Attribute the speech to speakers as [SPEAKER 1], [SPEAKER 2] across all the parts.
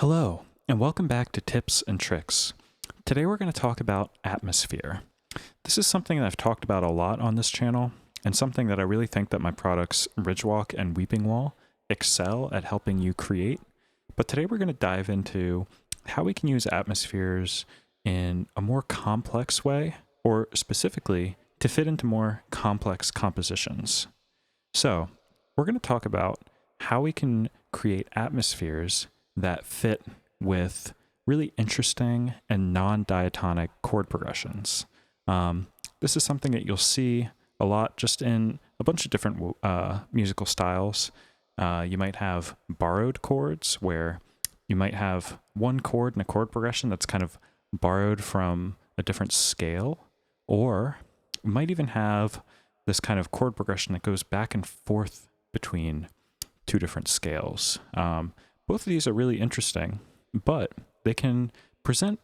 [SPEAKER 1] Hello, and welcome back to Tips and Tricks. Today we're going to talk about atmosphere. This is something that I've talked about a lot on this channel, and something that I really think that my products Ridgewalk and Weeping Wall excel at helping you create. But today we're going to dive into how we can use atmospheres in a more complex way, or specifically to fit into more complex compositions. So we're going to talk about how we can create atmospheres that fit with really interesting and non-diatonic chord progressions. This is something that you'll see a lot just in a bunch of different musical styles. You might have borrowed chords where you might have one chord in a chord progression that's kind of borrowed from a different scale, or you might even have this kind of chord progression that goes back and forth between two different scales. Both of these are really interesting, but they can present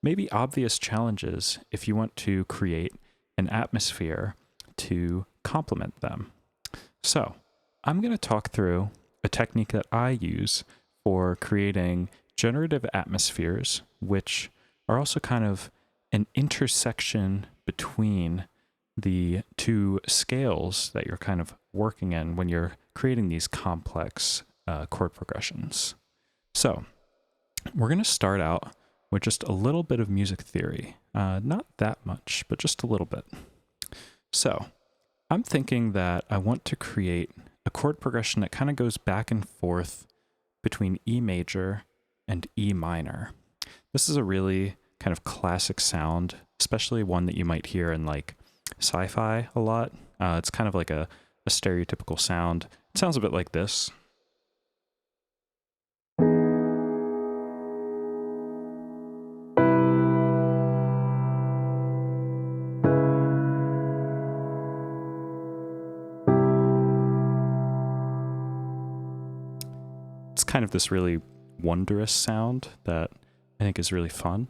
[SPEAKER 1] maybe obvious challenges if you want to create an atmosphere to complement them. So I'm going to talk through a technique that I use for creating generative atmospheres, which are also kind of an intersection between the two scales that you're kind of working in when you're creating these complex chord progressions. So we're going to start out with just a little bit of music theory. Not that much, but just a little bit. So I'm thinking that I want to create a chord progression that kind of goes back and forth between E major and E minor. This is a really kind of classic sound, especially one that you might hear in like sci-fi a lot. It's kind of like a stereotypical sound. It sounds a bit like this. It's kind of this really wondrous sound that I think is really fun.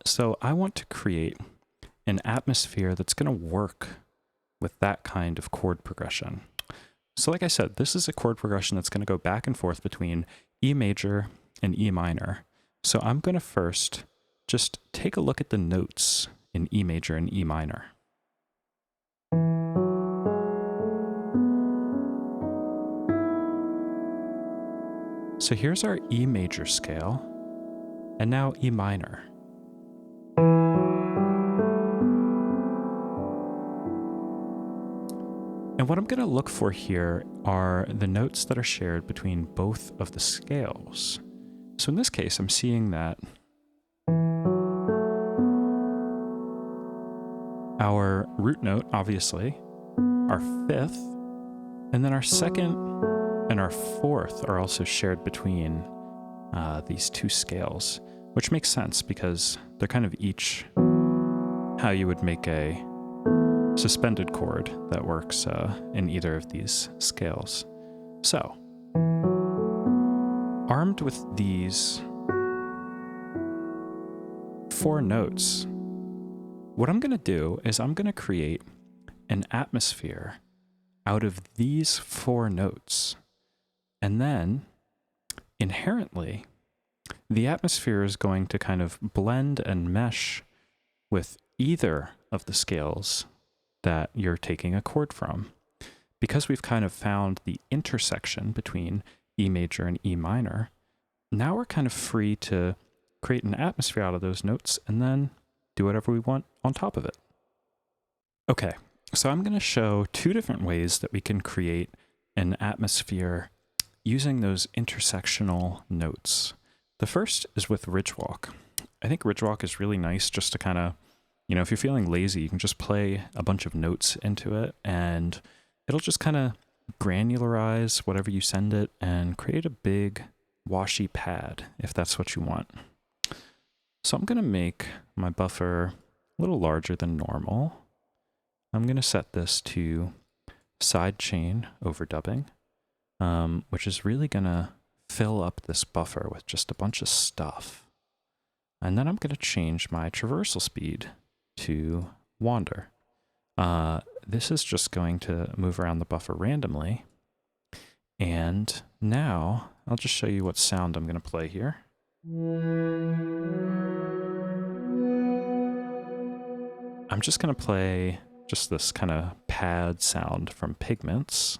[SPEAKER 1] So I want to create an atmosphere that's going to work with that kind of chord progression. So like I said, this is a chord progression that's going to go back and forth between E major and E minor. So I'm going to first just take a look at the notes in E major and E minor. So here's our E major scale, and now E minor. And what I'm going to look for here are the notes that are shared between both of the scales. So in this case, I'm seeing that our root note, obviously, our fifth, and then our second and our fourth are also shared between these two scales, which makes sense because they're kind of each how you would make a suspended chord that works in either of these scales. So, armed with these four notes, what I'm going to do is I'm going to create an atmosphere out of these four notes. And then, inherently, the atmosphere is going to kind of blend and mesh with either of the scales that you're taking a chord from. Because we've kind of found the intersection between E major and E minor, now we're kind of free to create an atmosphere out of those notes and then do whatever we want on top of it. Okay, so I'm going to show two different ways that we can create an atmosphere using those intersectional notes. The first is with Ridgewalk. I think Ridgewalk is really nice just to kind of, if you're feeling lazy, you can just play a bunch of notes into it and it'll just kind of granularize whatever you send it and create a big washy pad if that's what you want. So I'm going to make my buffer a little larger than normal. I'm going to set this to sidechain overdubbing, which is really going to fill up this buffer with just a bunch of stuff. And then I'm going to change my traversal speed to wander. This is just going to move around the buffer randomly. And now I'll just show you what sound I'm going to play here. I'm just going to play just this kind of pad sound from Pigments.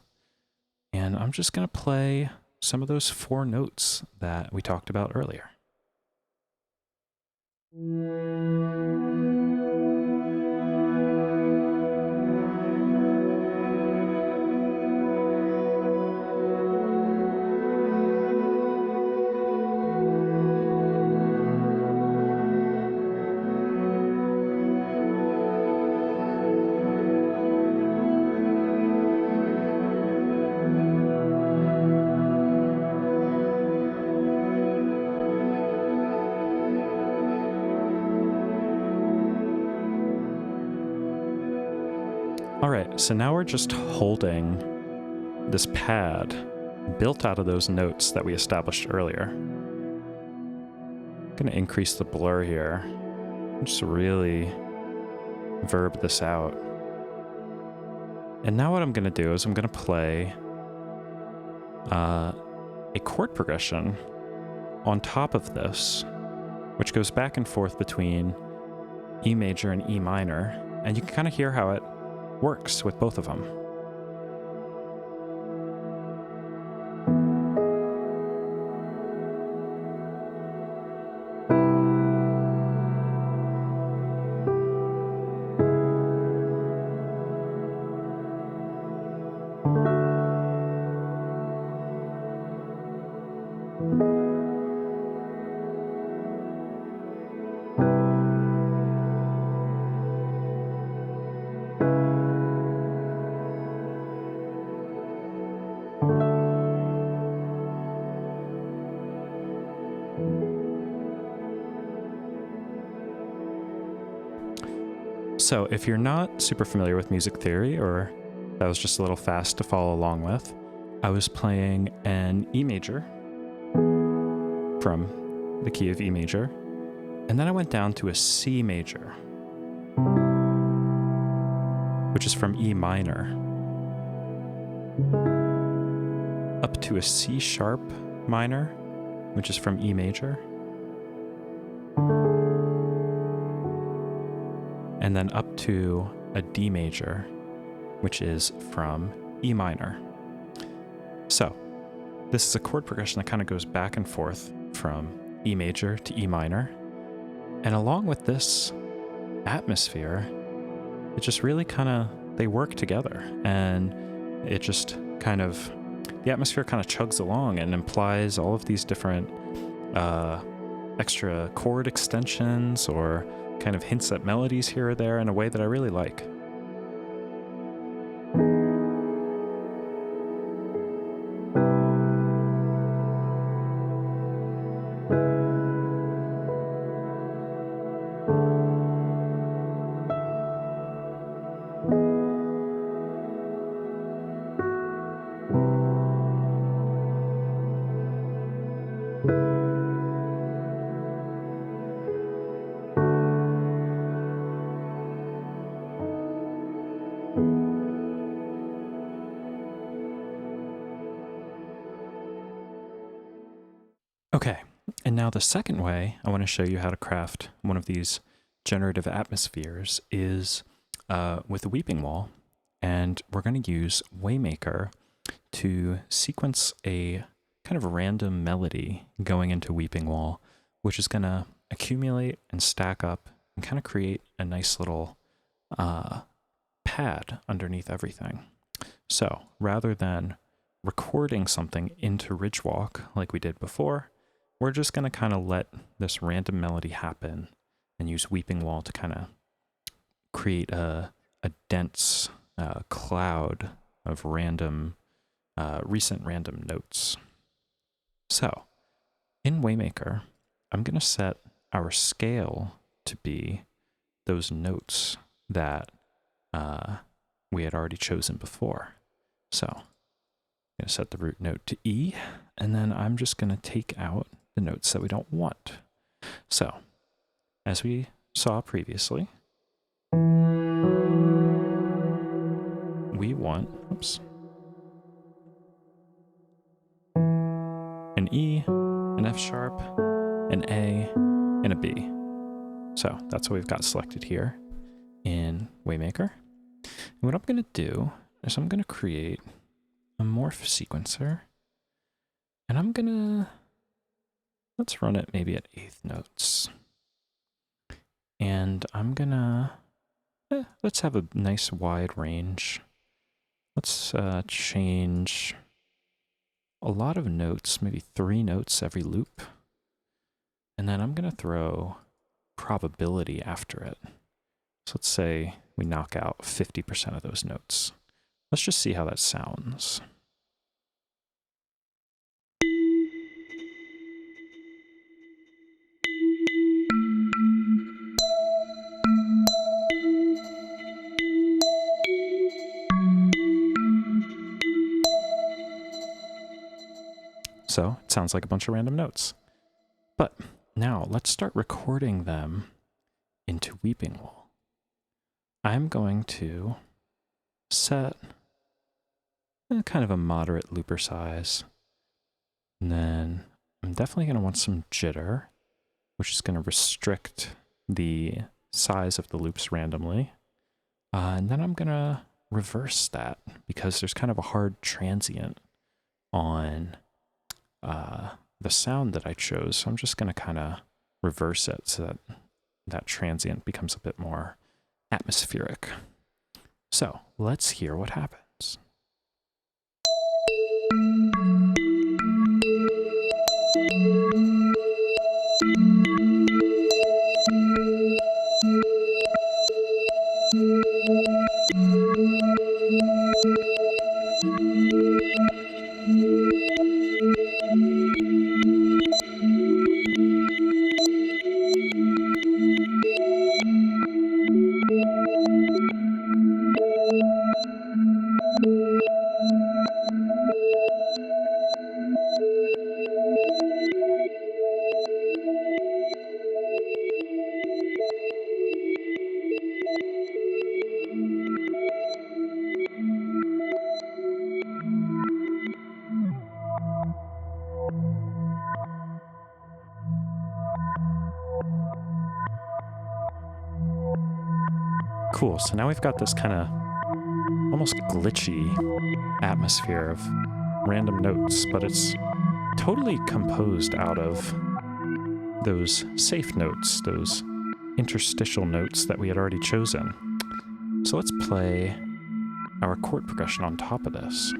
[SPEAKER 1] And I'm just going to play some of those 4 notes that we talked about earlier. All right, so now we're just holding this pad built out of those notes that we established earlier. I'm going to increase the blur here, just really verb this out. And now what I'm going to do is I'm going to play a chord progression on top of this, which goes back and forth between E major and E minor, and you can kind of hear how it works with both of them. So if you're not super familiar with music theory, or that was just a little fast to follow along with, I was playing an E major from the key of E major, and then I went down to a C major, which is from E minor, up to a C sharp minor, which is from E major, and then up to a D major, which is from E minor. So this is a chord progression that kind of goes back and forth from E major to E minor. And along with this atmosphere, it just really kind of, they work together, and it just kind of, the atmosphere kind of chugs along and implies all of these different extra chord extensions or kind of hints at melodies here or there in a way that I really like. Okay, and now the second way I want to show you how to craft one of these generative atmospheres is with the Weeping Wall, and we're going to use Waymaker to sequence a kind of random melody going into Weeping Wall, which is going to accumulate and stack up and kind of create a nice little pad underneath everything. So rather than recording something into Ridgewalk like we did before, we're just going to kind of let this random melody happen and use Weeping Wall to kind of create a dense cloud of random, recent random notes. So in Waymaker, I'm going to set our scale to be those notes that we had already chosen before. So I'm going to set the root note to E, and then I'm just going to take out the notes that we don't want. So, as we saw previously, we want, an an E, an F sharp, an A, and a B. So that's what we've got selected here in Waymaker. And what I'm going to do is I'm going to create a morph sequencer, and I'm going to, let's run it maybe at 8th notes. And I'm going to, let's have a nice wide range. Let's change a lot of notes, maybe 3 notes every loop. And then I'm going to throw probability after it. So let's say we knock out 50% of those notes. Let's just see how that sounds. So it sounds like a bunch of random notes. But now let's start recording them into Weeping Wall. I'm going to set kind of a moderate looper size. And then I'm definitely going to want some jitter, which is going to restrict the size of the loops randomly. And then I'm going to reverse that because there's kind of a hard transient on the sound that I chose. So I'm just going to kind of reverse it so that that transient becomes a bit more atmospheric. So let's hear what happens. Cool, so now we've got this kind of almost glitchy atmosphere of random notes, but it's totally composed out of those safe notes, those interstitial notes that we had already chosen. So let's play our chord progression on top of this.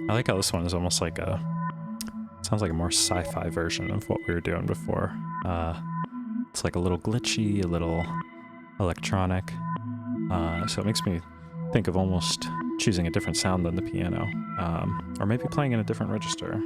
[SPEAKER 1] I like how this one is almost like sounds like a more sci-fi version of what we were doing before. It's like a little glitchy, a little electronic. So it makes me think of almost choosing a different sound than the piano, or maybe playing in a different register.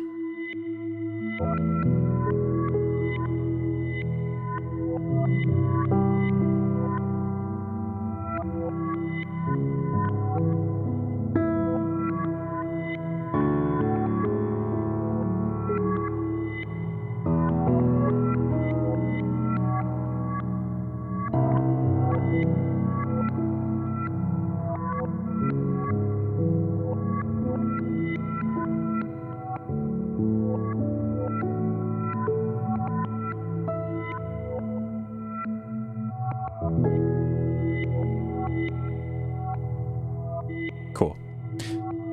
[SPEAKER 1] Cool.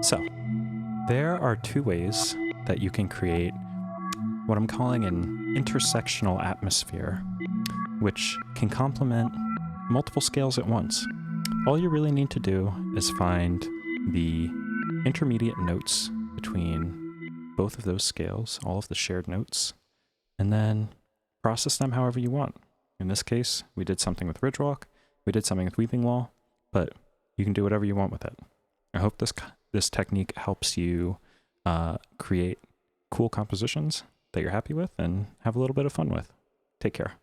[SPEAKER 1] So there are 2 ways that you can create what I'm calling an intersectional atmosphere, which can complement multiple scales at once. All you really need to do is find the intermediate notes between both of those scales, all of the shared notes, and then process them however you want. In this case, we did something with Ridgewalk, we did something with Weeping Wall, but you can do whatever you want with it. I hope this technique helps you create cool compositions that you're happy with and have a little bit of fun with. Take care.